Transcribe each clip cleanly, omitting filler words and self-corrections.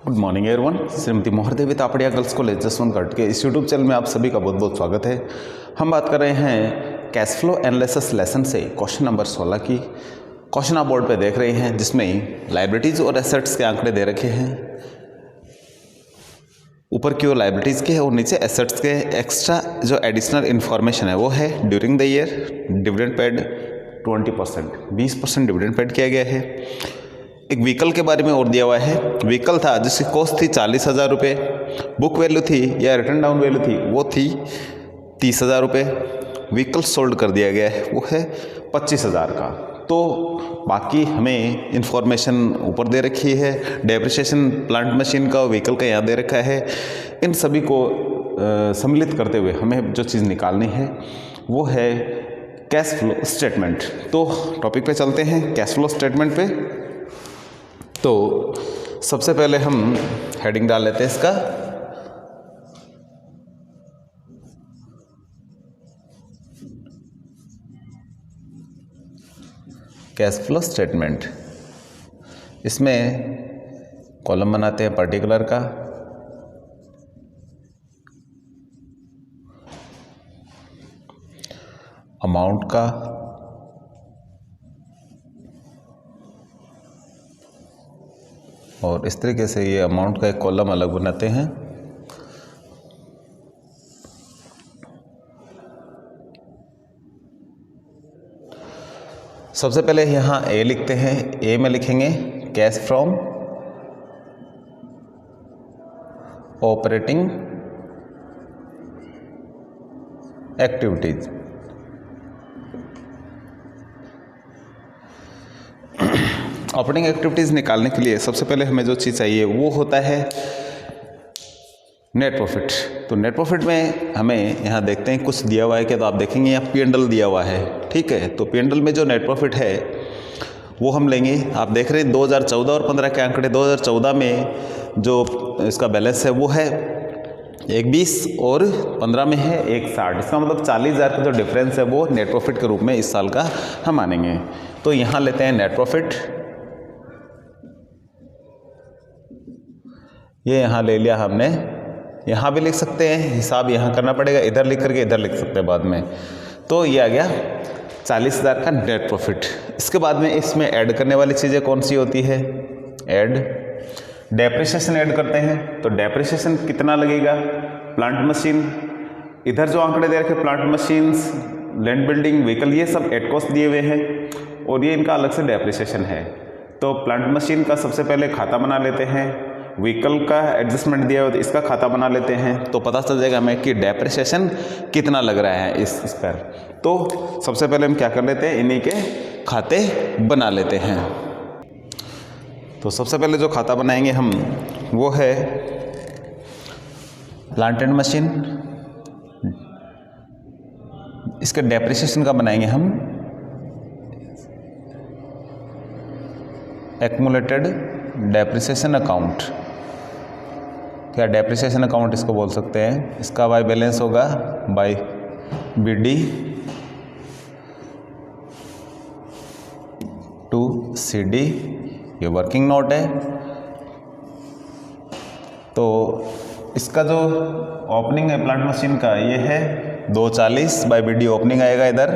Good morning everyone. Shrimati Mohardevi Tapadia girls college Jaswantgarh के इस YouTube channel में आप सभी का बहुत बहुत स्वागत है। हम बात कर रहे हैं कैश फ्लो एनालिसिस लेसन से क्वेश्चन नंबर 16 की। क्वेश्चन आप बोर्ड पे देख रहे हैं जिसमें लाइबिलिटीज़ और एसेट्स के आंकड़े दे रखे हैं। ऊपर की ओर लाइबिलिटीज़ के है और नीचे एसेट्स के एक्स्ट्रा जो एडिशनल इन्फॉर्मेशन है वो है during the year dividend paid 20% dividend paid किया गया है। एक व्हीकल के बारे में और दिया हुआ है। व्हीकल था जिसकी कॉस्ट थी 40,000 रुपये, बुक वैल्यू थी या रिटर्न डाउन वैल्यू थी वो थी 30,000 रुपये। व्हीकल सोल्ड कर दिया गया है वो है 25,000 का। तो बाकी हमें इंफॉर्मेशन ऊपर दे रखी है। डेप्रिसिएशन प्लांट मशीन का, व्हीकल का यहाँ दे रखा है। इन सभी को सम्मिलित करते हुए हमें जो चीज़ निकालनी है वो है कैश फ्लो स्टेटमेंट। तो टॉपिक पे चलते हैं, कैश फ्लो स्टेटमेंट पे। तो सबसे पहले हम हेडिंग डाल लेते हैं इसका कैश फ्लो स्टेटमेंट। इसमें कॉलम बनाते हैं पर्टिकुलर का, अमाउंट का, और इस तरीके से ये अमाउंट का एक कॉलम अलग बनाते हैं। सबसे पहले यहाँ ए लिखते हैं। ए में लिखेंगे cash from operating activities. Operating activities निकालने के लिए सबसे पहले हमें जो चीज़ चाहिए वो होता है नेट प्रॉफिट। तो नेट प्रॉफिट में हमें यहाँ देखते हैं कुछ दिया हुआ है क्या, तो आप देखेंगे यहाँ P&L दिया हुआ है, ठीक है। तो P&L में जो नेट प्रॉफिट है वो हम लेंगे। आप देख रहे हैं 2014 और 15 के आंकड़े। 2014 में जो इसका बैलेंस है वो है 120 और 15 में है 160। इसका मतलब 40,000 का जो डिफरेंस है वो नेट प्रॉफिट के रूप में इस साल का हम मानेंगे। तो यहाँ लेते हैं नेट प्रॉफिट, ये यहाँ ले लिया हमने। यहाँ भी लिख सकते हैं, हिसाब यहाँ करना पड़ेगा, इधर लिख करके इधर लिख सकते हैं बाद में। तो ये आ गया 40,000 का नेट प्रॉफिट। इसके बाद में इसमें ऐड करने वाली चीज़ें कौन सी होती है? ऐड डेप्रिसिएशन ऐड करते हैं। तो डेप्रिसिएशन कितना लगेगा? प्लांट मशीन, इधर जो आंकड़े दे रखे plant machines, land building, vehicle, ये सब एट कॉस्ट दिए हुए हैं और ये इनका अलग से डेप्रिसिएशन है। तो प्लांट मशीन का सबसे पहले खाता बना लेते हैं, व्हीकल का एडजस्टमेंट दिया हुआ तो इसका खाता बना लेते हैं। तो पता चल जाएगा हमें कि डेप्रिसिएशन कितना लग रहा है इस पर। तो सबसे पहले हम क्या कर लेते हैं, इन्हीं के खाते बना लेते हैं। तो सबसे पहले जो खाता बनाएंगे हम वो है प्लांट एंड मशीन। इसके डेप्रिसिएशन का बनाएंगे हम एक्युमुलेटेड डेप्रिसिएशन अकाउंट। क्या डेप्रिसिएशन अकाउंट इसको बोल सकते हैं। इसका बाय बैलेंस होगा बाय BD टू CD। ये वर्किंग नोट है। तो इसका जो ओपनिंग है प्लांट मशीन का ये है 240 बाय BD ओपनिंग आएगा इधर,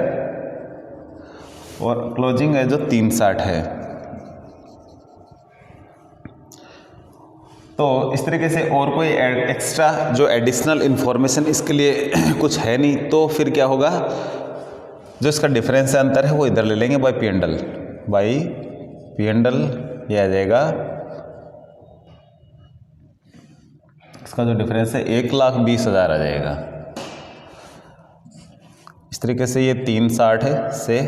और क्लोजिंग है जो 360 है। तो इस तरीके से और कोई एक्स्ट्रा जो एडिशनल इन्फॉर्मेशन इसके लिए कुछ है नहीं। तो फिर क्या होगा, जो इसका डिफरेंस है, अंतर है, वो इधर ले लेंगे बाय P&L। बाय P&L ये आ जाएगा, इसका जो डिफरेंस है 1,20,000 आ जाएगा। इस तरीके से ये 360 है से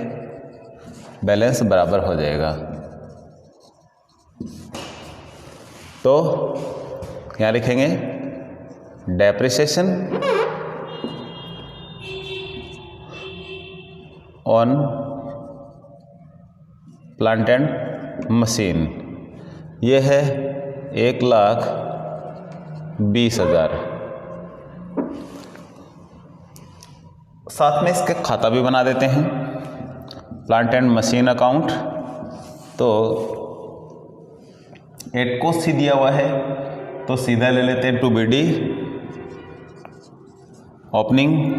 बैलेंस बराबर हो जाएगा। तो यहाँ लिखेंगे depreciation on plant and machine, ये है 1,20,000। साथ में इसके खाता भी बना देते हैं, प्लांट एंड मशीन अकाउंट। तो एट कॉस्ट ही दिया हुआ है तो सीधा ले लेते हैं 2BD ओपनिंग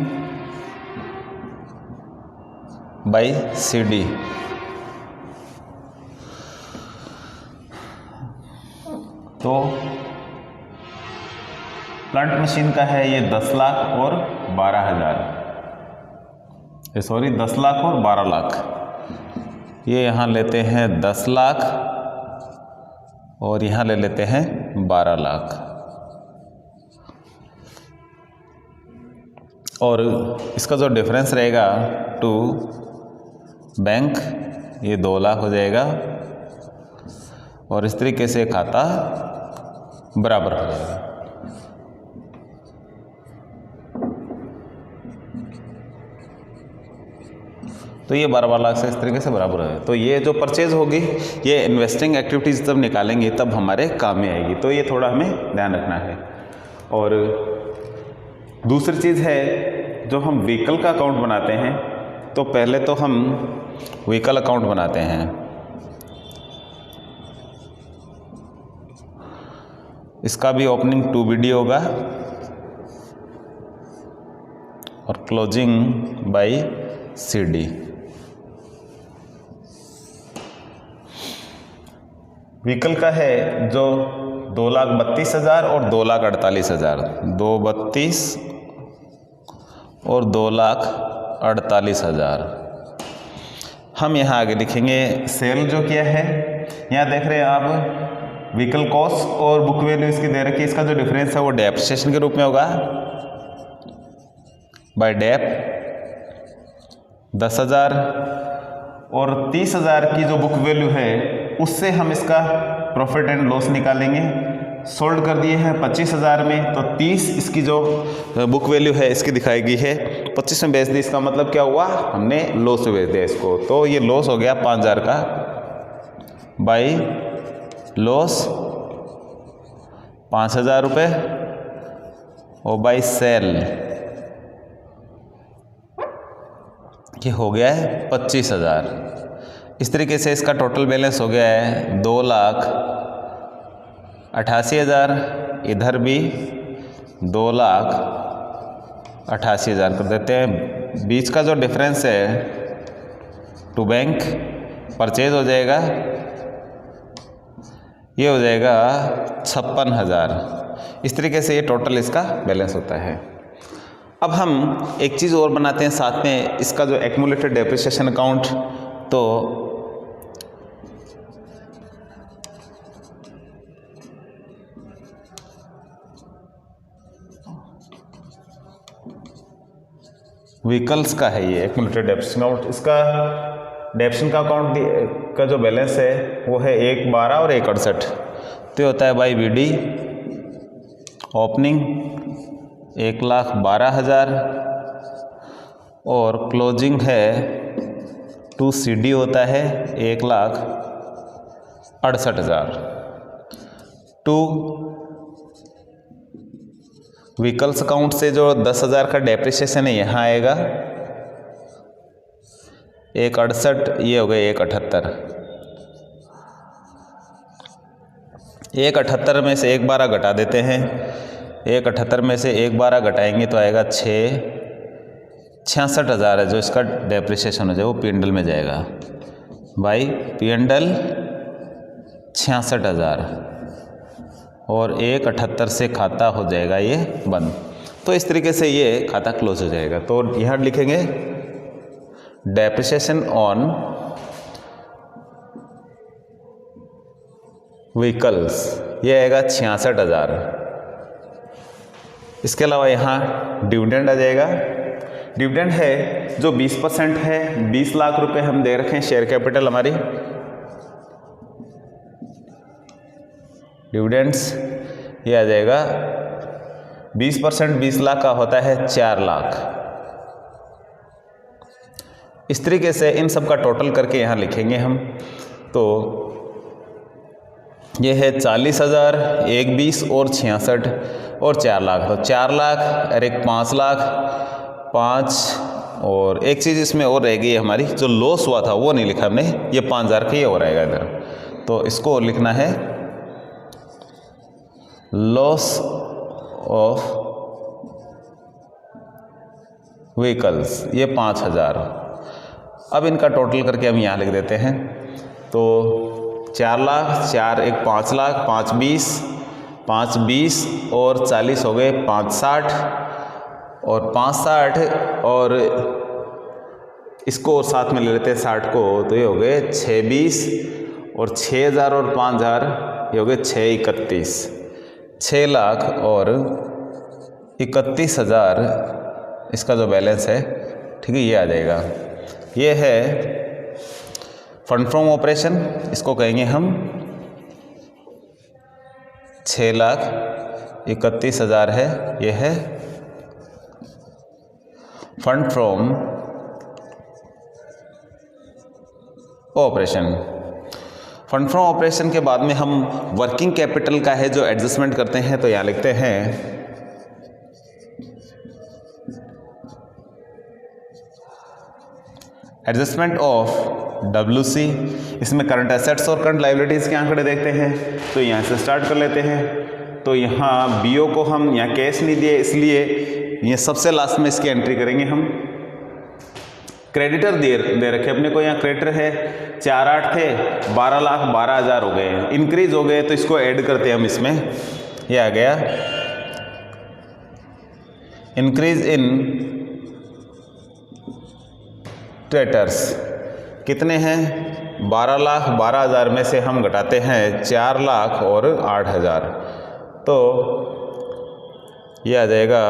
बाई CD। तो प्लांट मशीन का है ये 10 लाख और 12,000, 10 लाख और 12 लाख। ये यहाँ लेते हैं 10 लाख और यहाँ ले लेते हैं 12 लाख। और इसका जो डिफरेंस रहेगा टू बैंक, ये 2 लाख हो जाएगा और इस तरीके से खाता बराबर हो जाएगा। तो ये 12 लाख से इस तरीके से बराबर है। तो ये जो परचेज होगी ये इन्वेस्टिंग एक्टिविटीज़ जब निकालेंगे तब हमारे काम में आएगी। तो ये थोड़ा हमें ध्यान रखना है। और दूसरी चीज़ है, जो हम व्हीकल का अकाउंट बनाते हैं तो पहले तो हम व्हीकल अकाउंट बनाते हैं। इसका भी ओपनिंग 2BD होगा और क्लोजिंग बाई CD। व्हीकल का है जो 2,32,000 और 2,48,000, 2,32 और 2,48,000। हम यहाँ आगे लिखेंगे सेल जो किया है। यहाँ देख रहे हैं आप व्हीकल कॉस्ट और बुक वैल्यू इसकी दे रखी है। इसका जो डिफरेंस है वो डेप्रिसिएशन के रूप में होगा बाय डेप 10,000 और 30,000 की जो बुक वैल्यू है उससे हम इसका प्रॉफिट एंड लॉस निकालेंगे। सोल्ड कर दिए हैं 25,000 में, तो 30 इसकी जो बुक वैल्यू है इसकी दिखाई गई है, 25 में बेच दी। इसका मतलब क्या हुआ, हमने लॉस में बेच दिया इसको। तो ये लॉस हो गया 5,000 का बाई लॉस 5,000 रुपये और बाई सेल ये हो गया है 25,000। इस तरीके से इसका टोटल बैलेंस हो गया है 2,88,000। इधर भी 2,88,000 कर देते हैं। बीच का जो डिफरेंस है टू बैंक परचेज हो जाएगा, ये हो जाएगा 56,000। इस तरीके से ये टोटल इसका बैलेंस होता है। अब हम एक चीज़ और बनाते हैं साथ में, इसका जो एक्यूमुलेटेड डेप्रिसिएशन अकाउंट। तो व्हीकल्स का है ये एक्यूमुलेटेड डेप्रिसिएशन अकाउंट। इसका डेप्रिसिएशन का अकाउंट का जो बैलेंस है वो है 1,12 और 1,68। तो ये होता है बाई BD ओपनिंग 1,12,000 और क्लोजिंग है 2CD होता है 1,68,000। टू व्हीकल्स अकाउंट से जो 10,000 का डेप्रिसिएशन है यहाँ आएगा 1,68, ये हो गए 1,78। 1,78 में से 1,12 घटा देते हैं। 1,78 में से 1,12 घटाएंगे तो आएगा 66,000 है जो इसका डेप्रिसिएशन हो जाए, वो P&L में जाएगा बाई P&L 66,000 और 1,78 से खाता हो जाएगा ये बंद। तो इस तरीके से ये खाता क्लोज हो जाएगा। तो यहाँ लिखेंगे डेप्रिसिएशन ऑन व्हीकल्स, ये आएगा 66,000। इसके अलावा यहाँ डिविडेंड आ जाएगा। डिविडेंड है जो 20% है, 20 लाख रुपए हम दे रखे हैं शेयर कैपिटल हमारी। डिविडेंड्स ये आ जाएगा 20%, 20 लाख का होता है 4 लाख। इस तरीके से इन सब का टोटल करके यहाँ लिखेंगे हम। तो ये है 40,000, 1 20 और 66 और 4 लाख। तो 4 लाख और एक 5 लाख, 5 और एक चीज़ इसमें और रह गई है हमारी, जो लॉस हुआ था वो नहीं लिखा हमने, ये 5,000 का ये और आएगा इधर। तो इसको और लिखना है लॉस ऑफ व्हीकल्स, ये 5000। अब इनका टोटल करके हम यहाँ लिख देते हैं। तो 4 लाख, 4 1 5 लाख, 5 20, 5 20 और 40 हो गए 5 60 और 5 60 और इसको और साथ में ले लेते हैं 60 को, तो ये हो गए 6 20 और 6000 और 5000 ये हो गए 6 31, 6 लाख और 31,000 इसका जो बैलेंस है, ठीक है, ये आ जाएगा। ये है फंड फ्रॉम ऑपरेशन, इसको कहेंगे हम 6,31,000 है। ये है fund from operation. Fund from operation के बाद में हम वर्किंग कैपिटल का है जो एडजस्टमेंट करते हैं, तो यहाँ लिखते हैं एडजस्टमेंट ऑफ WC। इसमें करंट एसेट्स और करंट लायबिलिटीज़ के आंकड़े देखते हैं, तो यहाँ से स्टार्ट कर लेते हैं। तो यहाँ BO को हम यहाँ कैश नहीं दिए, इसलिए ये सबसे लास्ट में इसकी एंट्री करेंगे हम। क्रेडिटर दे रखे अपने को, यहाँ क्रेडिटर है 4 8 थे, 12,12,000 हो गए, इंक्रीज हो गए, तो इसको ऐड करते हैं हम इसमें। ये आ गया इंक्रीज इन क्रेडिटर्स, कितने हैं 12,12,000 में से हम घटाते हैं 4 लाख और 8,000, तो ये आ जाएगा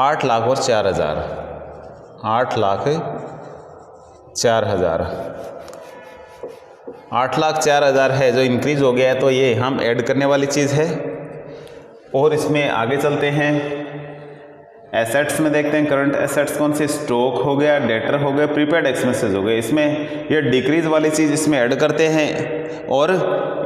8 लाख और 4,000, 8 लाख 4,000, 8 लाख 4,000 है जो इंक्रीज हो गया है, तो ये हम ऐड करने वाली चीज़ है। और इसमें आगे चलते हैं, एसेट्स में देखते हैं करंट एसेट्स कौन से, स्टॉक हो गया, डेटर हो गया, प्रीपेड एक्सपेंसेस हो गए। इसमें ये डिक्रीज वाली चीज़ इसमें ऐड करते हैं और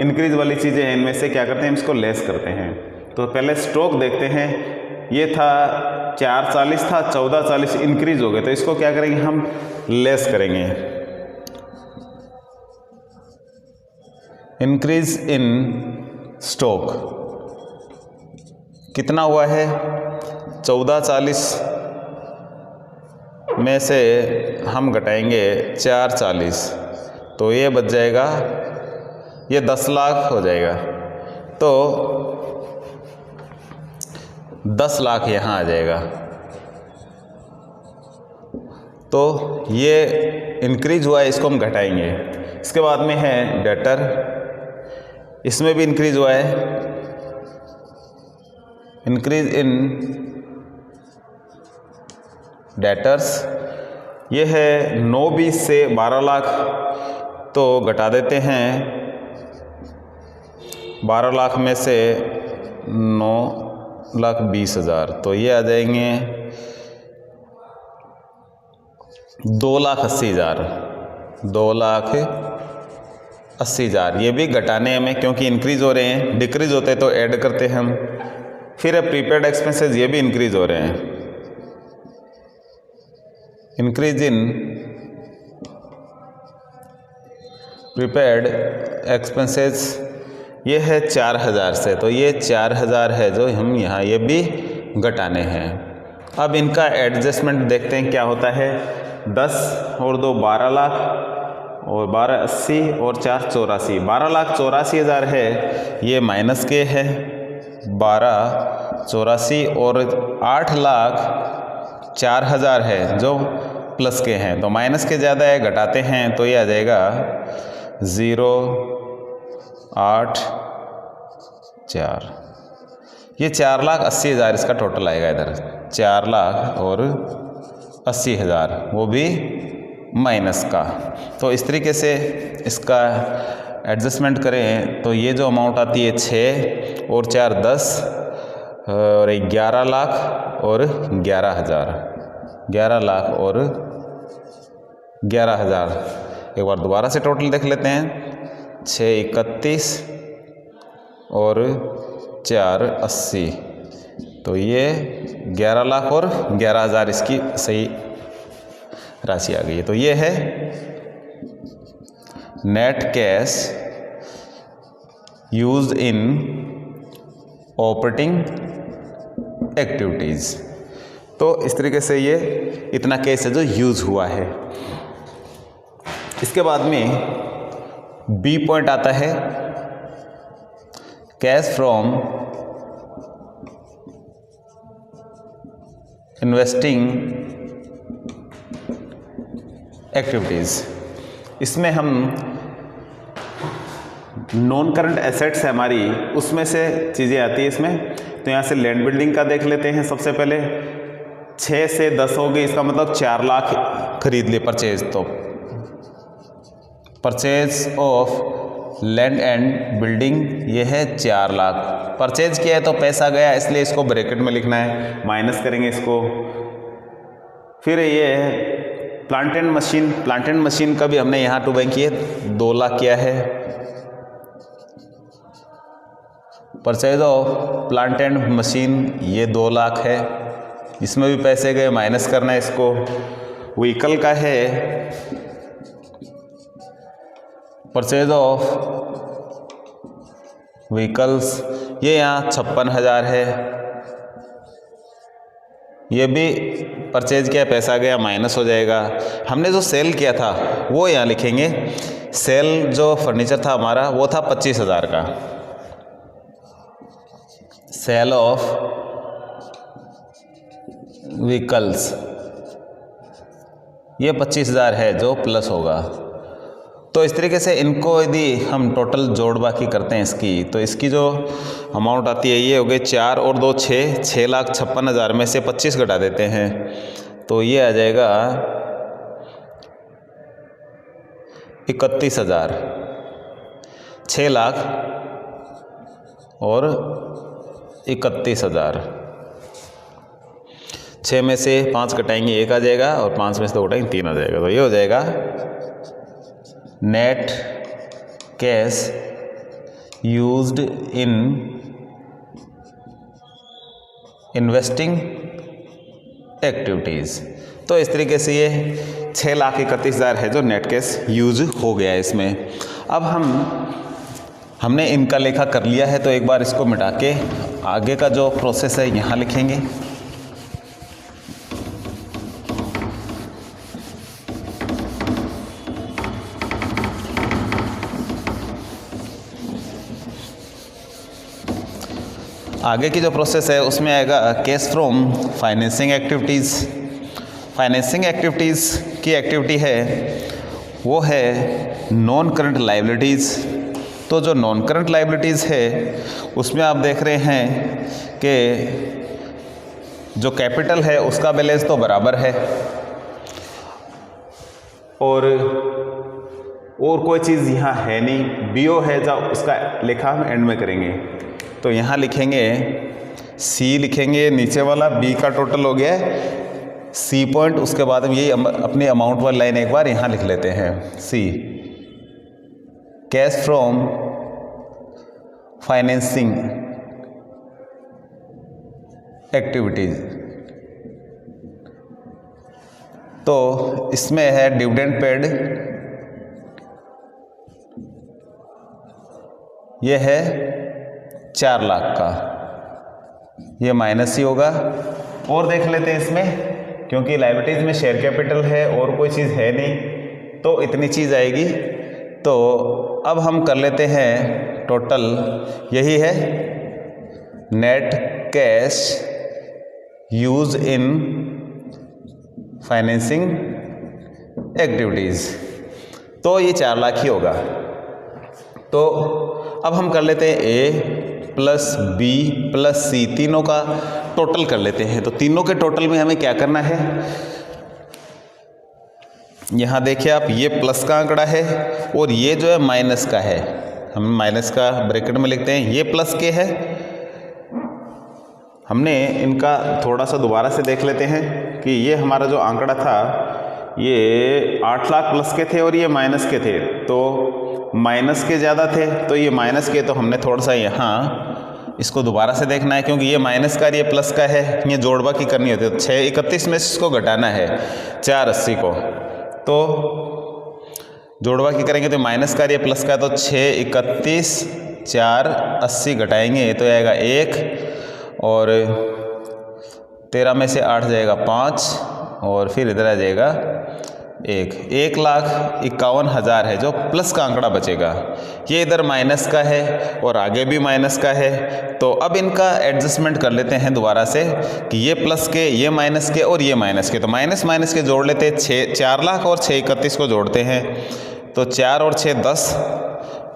इंक्रीज वाली चीज़ें हैं इनमें से क्या करते हैं, इसको लेस करते हैं। तो पहले स्टॉक देखते हैं, ये था 440 था, 1440 इंक्रीज हो गए, तो इसको क्या करेंगे हम, लेस करेंगे। इंक्रीज इन स्टॉक कितना हुआ है, 1440 में से हम घटाएंगे 440, तो ये बच जाएगा, ये 10 लाख हो जाएगा, तो 10 लाख यहाँ आ जाएगा। तो ये इंक्रीज हुआ है, इसको हम घटाएंगे। इसके बाद में है डेटर, इसमें भी इंक्रीज हुआ है, इंक्रीज इन डेटर्स, ये है 9-20 से 12 लाख, तो घटा देते हैं 12 लाख में से 9,20,000, तो ये आ जाएंगे 2,80,000, 2,80,000। ये भी घटाने में, क्योंकि इंक्रीज हो रहे हैं, डिक्रीज होते तो ऐड करते हैं हम। फिर है प्रीपेड एक्सपेंसेस, ये भी इंक्रीज हो रहे हैं, इंक्रीज इन प्रीपेड एक्सपेंसेस, ये है 4,000 से, तो ये 4,000 है जो हम यहाँ ये भी घटाने हैं। अब इनका एडजस्टमेंट देखते हैं क्या होता है। 10 और 2 12 लाख और 12 80 और 4 84, 12,84,000 है, ये माइनस के है 12,84 और 8,04,000 है जो प्लस के हैं, तो माइनस के ज़्यादा है, घटाते हैं, तो ये आ जाएगा 0,8,4, ये 4,80,000 इसका टोटल आएगा। इधर 4,80,000 वो भी माइनस का। तो इस तरीके से इसका एडजस्टमेंट करें तो ये जो अमाउंट आती है 6 और 4 10 और 11 लाख और 11,000, 11 लाख और 11,000। एक बार दोबारा से टोटल देख लेते हैं, 6,31 और 4,80, तो ये 11 लाख और 11,000 इसकी सही राशि आ गई है। तो ये है net cash used in operating activities. तो इस तरीके से ये इतना कैश है जो यूज़ हुआ है। इसके बाद में बी पॉइंट आता है कैश फ्रॉम इन्वेस्टिंग एक्टिविटीज़। इसमें हम नॉन करंट एसेट्स है हमारी, उसमें से चीज़ें आती है इसमें। तो यहाँ से लैंड बिल्डिंग का देख लेते हैं। सबसे पहले 6 से 10 हो गई, इसका मतलब 4 लाख खरीद लिए परचेज। तो purchase of land and building ये है 4 लाख। परचेज किया है तो पैसा गया, इसलिए इसको ब्रैकेट में लिखना है, माइनस करेंगे इसको। फिर ये plant and machine, plant and machine का भी हमने यहाँ टू बाई किए 2 लाख किया है। Purchase of plant and machine ये 2 लाख है, इसमें भी पैसे गए, माइनस करना है इसको। व्हीकल का है परचेज ऑफ व्हीकल्स, ये यहाँ 56,000 है, ये भी परचेज किया, पैसा गया, माइनस हो जाएगा। हमने जो सेल किया था वो यहाँ लिखेंगे। सेल जो फर्नीचर था हमारा वो था 25,000 का। सेल ऑफ व्हीकल्स ये 25,000 है जो प्लस होगा। तो इस तरीके से इनको यदि हम टोटल जोड़ बाकी करते हैं इसकी, तो इसकी जो अमाउंट आती है ये हो गई 4 और 2 6, 6,56,000 में से 25 घटा देते हैं तो ये आ जाएगा 31,000। 6 लाख और 31,000। 6 में से 5 घटाएंगे 1 आ जाएगा और 5 में से 2 घटाएंगे 3 आ जाएगा। तो ये हो जाएगा net cash used in investing activities. तो इस तरीके से ये 6,31,000 है जो नेट कैश यूज हो गया है इसमें। अब हमने इनका लेखा कर लिया है, तो एक बार इसको मिटा के आगे का जो प्रोसेस है यहाँ लिखेंगे। आगे की जो प्रोसेस है उसमें आएगा cash from financing activities. Financing activities की एक्टिविटी है वो है नॉन करंट लायबिलिटीज़। तो जो नॉन करंट लायबिलिटीज़ है उसमें आप देख रहे हैं कि जो कैपिटल है उसका बैलेंस तो बराबर है और कोई चीज़ यहाँ है नहीं, बीओ है जो उसका लेखा हम एंड में करेंगे। तो यहाँ लिखेंगे सी, लिखेंगे नीचे वाला बी का टोटल हो गया है सी पॉइंट, उसके बाद हम यही अपनी अमाउंट वाली लाइन एक बार यहाँ लिख लेते हैं सी। कैश फ्रॉम फाइनेंसिंग एक्टिविटीज, तो इसमें है डिविडेंड पेड, ये है 4 लाख का, ये माइनस ही होगा। और देख लेते हैं इसमें, क्योंकि लायबिलिटीज में शेयर कैपिटल है और कोई चीज़ है नहीं तो इतनी चीज़ आएगी। तो अब हम कर लेते हैं टोटल, यही है net cash use in financing activities, तो ये 4 लाख ही होगा। तो अब हम कर लेते हैं ए प्लस बी प्लस सी, तीनों का टोटल कर लेते हैं। तो तीनों के टोटल में हमें क्या करना है, यहाँ देखिए आप, ये प्लस का आंकड़ा है और ये जो है माइनस का है। हम माइनस का ब्रैकेट में लिखते हैं, ये प्लस के है। हमने इनका थोड़ा सा दोबारा से देख लेते हैं कि ये हमारा जो आंकड़ा था ये 8 लाख प्लस के थे और ये माइनस के थे, तो माइनस के ज़्यादा थे तो ये माइनस के, तो हमने थोड़ा सा यहाँ इसको दोबारा से देखना है क्योंकि ये माइनस का ये प्लस का है, ये जोड़वा की करनी होती है। तो 631 में इसको घटाना है 480 को, तो जोड़वा की करेंगे तो माइनस का ये प्लस का है, तो 631 480 घटाएंगे तो आएगा 1 और 13 में से 8 जाएगा 5 और फिर इधर आ जाएगा 1,51,000 है जो प्लस का आंकड़ा बचेगा। ये इधर माइनस का है और आगे भी माइनस का है, तो अब इनका एडजस्टमेंट कर लेते हैं दोबारा से कि ये प्लस के, ये माइनस के और ये माइनस के, तो माइनस माइनस के जोड़ लेते हैं। 4 लाख और 631 को जोड़ते हैं तो 4 और 6 10,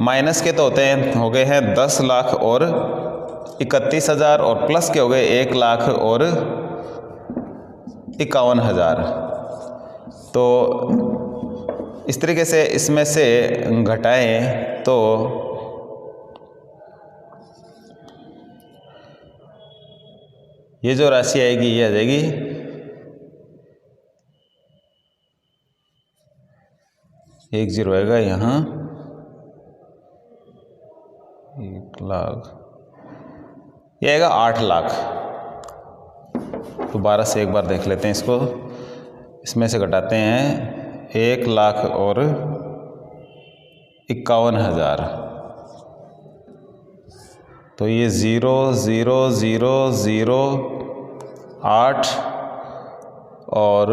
माइनस के तो होते हैं, हो गए हैं 10 लाख और 31,000 और प्लस के हो गए 1 लाख और 51,000। तो इस तरीके से इसमें से घटाएं तो ये जो राशि आएगी ये आ जाएगी 10 आएगा यहाँ 1 लाख, ये आएगा 8 लाख। दोबारा से एक बार देख लेते हैं इसको, इसमें से घटाते हैं 1 लाख और 51,000, तो ये 0 0 0 0 8 और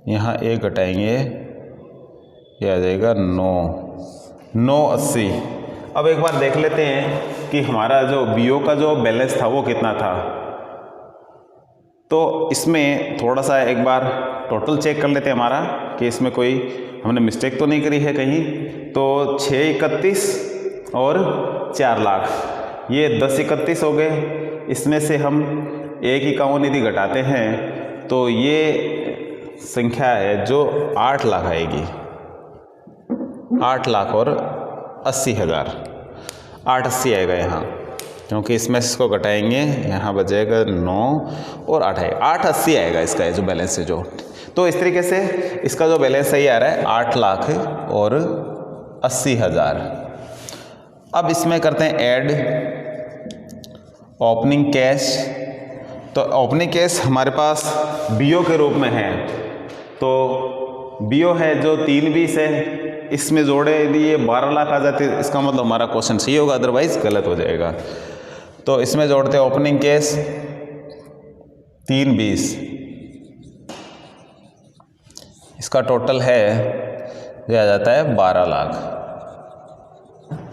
यहाँ 1 घटाएंगे ये आ जाएगा 980। अब एक बार देख लेते हैं कि हमारा जो बीओ का जो बैलेंस था वो कितना था। तो इसमें थोड़ा सा एक बार टोटल चेक कर लेते हैं हमारा कि इसमें कोई हमने मिस्टेक तो नहीं करी है कहीं। तो 631 और 4 लाख ये 1031 हो गए, इसमें से हम 151 यदि घटाते हैं तो ये संख्या है जो 8 लाख आएगी, 8 लाख और 80,000, 880 आएगा यहाँ, क्योंकि इसमें इसको घटाएंगे यहाँ बचेगा 9 और 8 आएगा, 880 आएगा इसका जो बैलेंस है जो। तो इस तरीके से इसका जो बैलेंस सही आ रहा है 8 लाख और 80,000। अब इसमें करते हैं ऐड ओपनिंग कैश। तो ओपनिंग कैश हमारे पास बीओ के रूप में है, तो बीओ है जो 320 है, इसमें जोड़े यदि ये 12 लाख आ जाते इसका मतलब हमारा क्वेश्चन सही होगा, अदरवाइज गलत हो जाएगा। तो इसमें जोड़ते हैं ओपनिंग कैश 320, इसका टोटल है ये आ जाता है 12 लाख,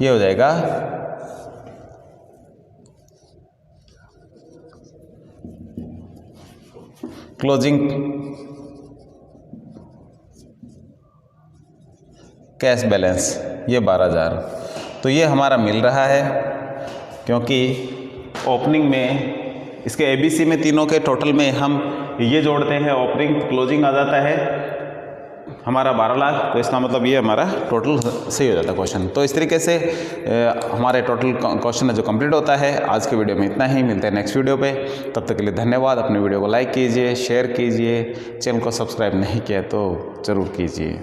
ये हो जाएगा क्लोजिंग कैश बैलेंस, ये 12,000। तो ये हमारा मिल रहा है क्योंकि ओपनिंग में इसके एबीसी में तीनों के टोटल में हम ये जोड़ते हैं, ओपनिंग क्लोजिंग आ जाता है हमारा 12 लाख, तो इसका मतलब ये हमारा टोटल सही हो जाता है क्वेश्चन। तो इस तरीके से हमारे टोटल क्वेश्चन जो कंप्लीट होता है। आज के वीडियो में इतना ही, मिलते हैं नेक्स्ट वीडियो पे, तब तक के लिए धन्यवाद। अपने वीडियो को लाइक कीजिए, शेयर कीजिए, चैनल को सब्सक्राइब नहीं किया तो ज़रूर कीजिए।